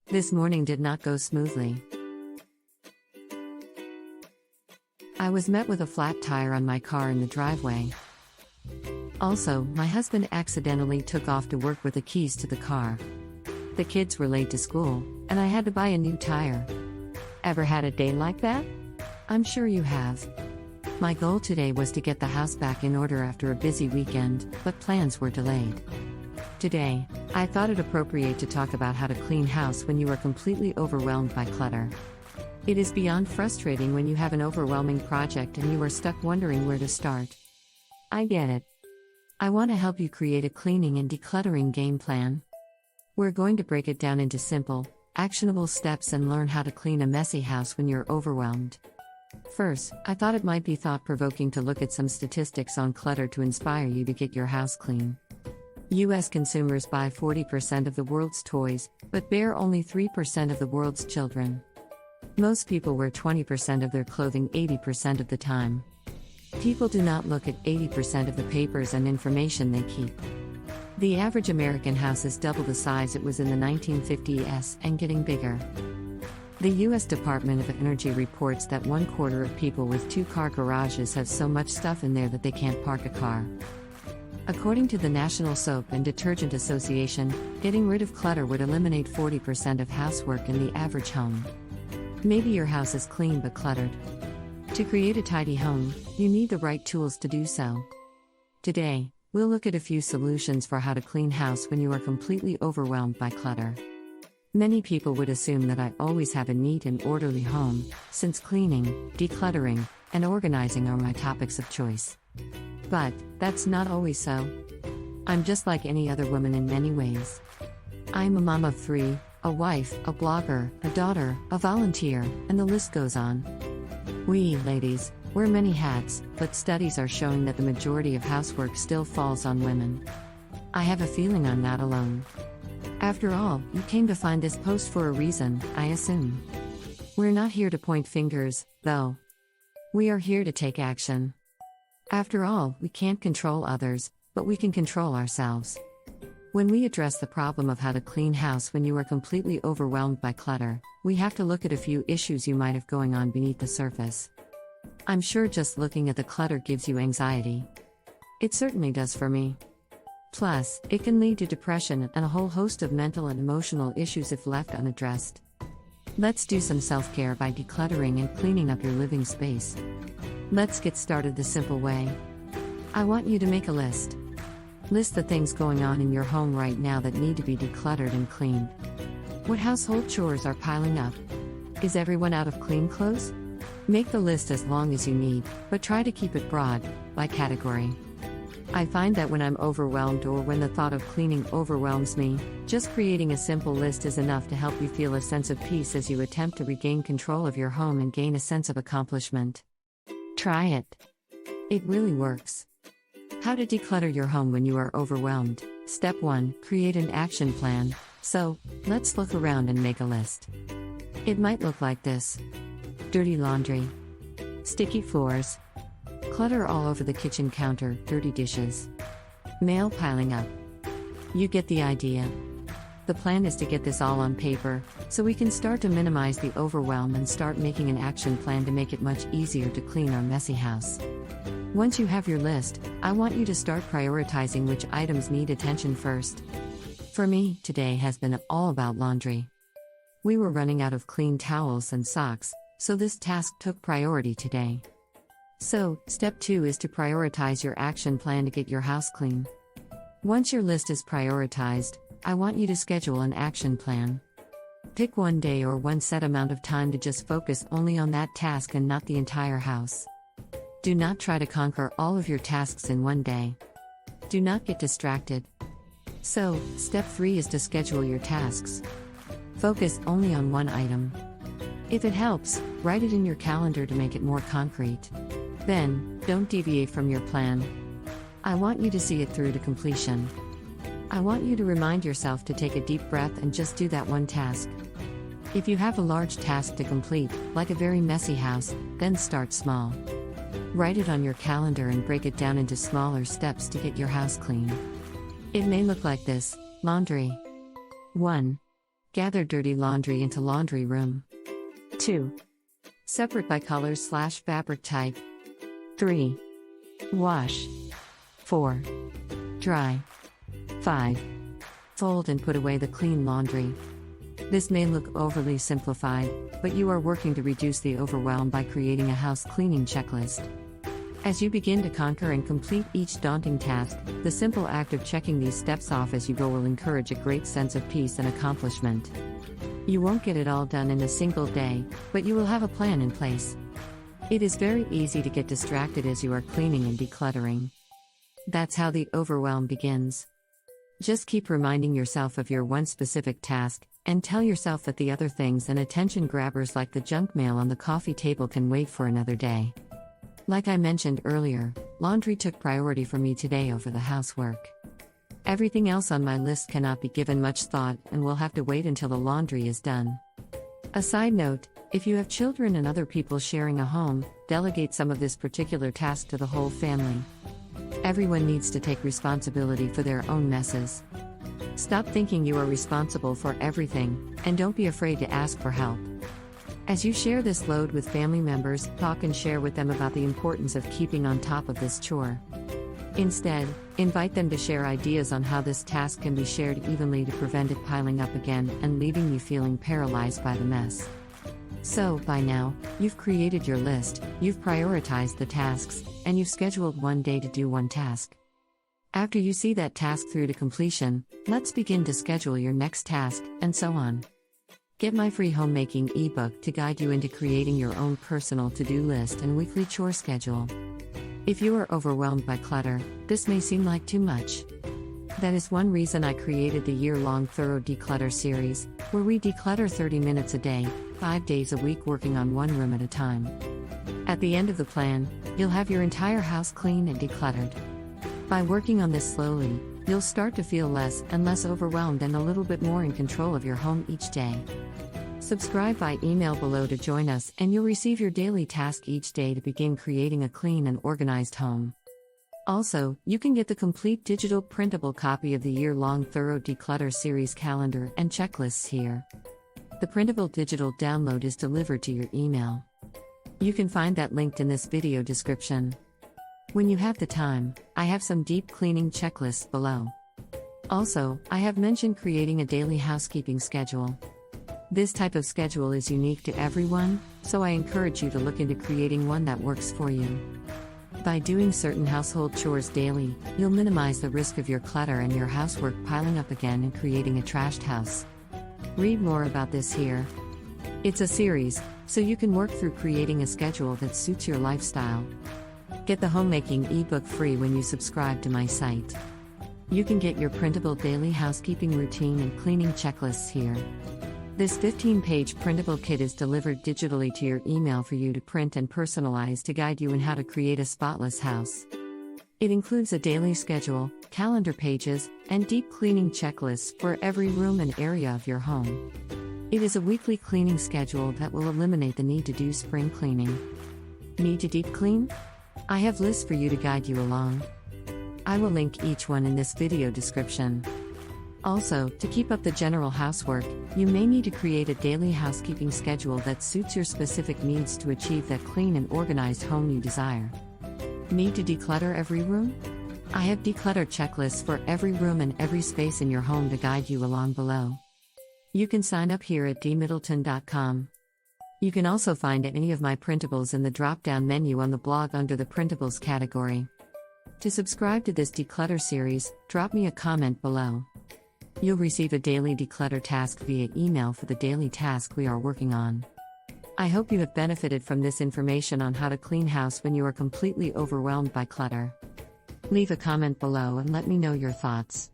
This morning did not go smoothly. I was met with a flat tire on my car in the driveway. Also, my husband accidentally took off to work with the keys to the car. The kids were late to school, and I had to buy a new tire. Ever had a day like that? I'm sure you have. My goal today was to get the house back in order after a busy weekend, but plans were delayed. Today, I thought it appropriate to talk about how to clean house when you are completely overwhelmed by clutter. It is beyond frustrating when you have an overwhelming project and you are stuck wondering where to start. I get it. I want to help you create a cleaning and decluttering game plan. We're going to break it down into simple, actionable steps and learn how to clean a messy house when you're overwhelmed. First, I thought it might be thought-provoking to look at some statistics on clutter to inspire you to get your house clean. U.S. consumers buy 40% of the world's toys, but bear only 3% of the world's children. Most people wear 20% of their clothing 80% of the time. People do not look at 80% of the papers and information they keep. The average American house is double the size it was in the 1950s and getting bigger. The U.S. Department of Energy reports that 1/4 of people with two-car garages have so much stuff in there that they can't park a car. According to the National Soap and Detergent Association, getting rid of clutter would eliminate 40% of housework in the average home. Maybe your house is clean but cluttered. To create a tidy home, you need the right tools to do so. Today, we'll look at a few solutions for how to clean house when you are completely overwhelmed by clutter. Many people would assume that I always have a neat and orderly home, since cleaning, decluttering, and organizing are my topics of choice. But that's not always so. I'm just like any other woman in many ways. I'm a mom of 3, a wife, a blogger, a daughter, a volunteer, and the list goes on. We, ladies, wear many hats, but studies are showing that the majority of housework still falls on women. I have a feeling I'm not alone. After all, you came to find this post for a reason, I assume. We're not here to point fingers, though. We are here to take action. After all, we can't control others, but we can control ourselves. When we address the problem of how to clean house when you are completely overwhelmed by clutter, we have to look at a few issues you might have going on beneath the surface. I'm sure just looking at the clutter gives you anxiety. It certainly does for me. Plus, it can lead to depression and a whole host of mental and emotional issues if left unaddressed. Let's do some self-care by decluttering and cleaning up your living space. Let's get started the simple way. I want you to make a list. List the things going on in your home right now that need to be decluttered and cleaned. What household chores are piling up? Is everyone out of clean clothes? Make the list as long as you need, but try to keep it broad, by category. I find that when I'm overwhelmed or when the thought of cleaning overwhelms me, just creating a simple list is enough to help you feel a sense of peace as you attempt to regain control of your home and gain a sense of accomplishment. Try it. It really works. How to declutter your home when you are overwhelmed. Step 1. Create an action plan. So, let's look around and make a list. It might look like this. Dirty laundry. Sticky floors. Clutter all over the kitchen counter, dirty dishes. Mail piling up. You get the idea. The plan is to get this all on paper, so we can start to minimize the overwhelm and start making an action plan to make it much easier to clean our messy house. Once you have your list, I want you to start prioritizing which items need attention first. For me, today has been all about laundry. We were running out of clean towels and socks, so this task took priority today. So, step 2 is to prioritize your action plan to get your house clean. Once your list is prioritized, I want you to schedule an action plan. Pick one day or one set amount of time to just focus only on that task and not the entire house. Do not try to conquer all of your tasks in one day. Do not get distracted. So, step 3 is to schedule your tasks. Focus only on one item. If it helps, write it in your calendar to make it more concrete. Then, don't deviate from your plan. I want you to see it through to completion. I want you to remind yourself to take a deep breath and just do that one task. If you have a large task to complete, like a very messy house, then start small. Write it on your calendar and break it down into smaller steps to get your house clean. It may look like this. Laundry. 1. Gather dirty laundry into laundry room. 2. Separate by colors/fabric type. 3. Wash. 4. Dry. 5. Fold and put away the clean laundry. This may look overly simplified, but you are working to reduce the overwhelm by creating a house cleaning checklist. As you begin to conquer and complete each daunting task, the simple act of checking these steps off as you go will encourage a great sense of peace and accomplishment. You won't get it all done in a single day, but you will have a plan in place. It is very easy to get distracted as you are cleaning and decluttering. That's how the overwhelm begins. Just keep reminding yourself of your one specific task, and tell yourself that the other things and attention grabbers like the junk mail on the coffee table can wait for another day. Like I mentioned earlier, laundry took priority for me today over the housework. Everything else on my list cannot be given much thought and will have to wait until the laundry is done. A side note, if you have children and other people sharing a home, delegate some of this particular task to the whole family. Everyone needs to take responsibility for their own messes. Stop thinking you are responsible for everything, and don't be afraid to ask for help. As you share this load with family members, talk and share with them about the importance of keeping on top of this chore. Instead, invite them to share ideas on how this task can be shared evenly to prevent it piling up again and leaving you feeling paralyzed by the mess. So, by now, you've created your list, you've prioritized the tasks, and you've scheduled one day to do one task. After you see that task through to completion, let's begin to schedule your next task, and so on. Get my free homemaking ebook to guide you into creating your own personal to-do list and weekly chore schedule. If you are overwhelmed by clutter, this may seem like too much. That is one reason I created the year-long Thorough Declutter series, where we declutter 30 minutes a day, 5 days a week working on one room at a time. At the end of the plan, you'll have your entire house clean and decluttered. By working on this slowly, you'll start to feel less and less overwhelmed and a little bit more in control of your home each day. Subscribe by email below to join us and you'll receive your daily task each day to begin creating a clean and organized home. Also, you can get the complete digital printable copy of the year-long Thorough Declutter series calendar and checklists here. The printable digital download is delivered to your email. You can find that linked in this video description. When you have the time, I have some deep cleaning checklists below. Also, I have mentioned creating a daily housekeeping schedule. This type of schedule is unique to everyone, so I encourage you to look into creating one that works for you. By doing certain household chores daily, you'll minimize the risk of your clutter and your housework piling up again and creating a trashed house. Read more about this here. It's a series, so you can work through creating a schedule that suits your lifestyle. Get the homemaking ebook free when you subscribe to my site. You can get your printable daily housekeeping routine and cleaning checklists here. This 15-page printable kit is delivered digitally to your email for you to print and personalize to guide you in how to create a spotless house. It includes a daily schedule, calendar pages, and deep cleaning checklists for every room and area of your home. It is a weekly cleaning schedule that will eliminate the need to do spring cleaning. Need to deep clean? I have lists for you to guide you along. I will link each one in this video description. Also, to keep up the general housework, you may need to create a daily housekeeping schedule that suits your specific needs to achieve that clean and organized home you desire. Need to declutter every room? I have declutter checklists for every room and every space in your home to guide you along below. You can sign up here at dmiddleton.com. You can also find any of my printables in the drop-down menu on the blog under the printables category. To subscribe to this declutter series, drop me a comment below. You'll receive a daily declutter task via email for the daily task we are working on. I hope you have benefited from this information on how to clean house when you are completely overwhelmed by clutter. Leave a comment below and let me know your thoughts.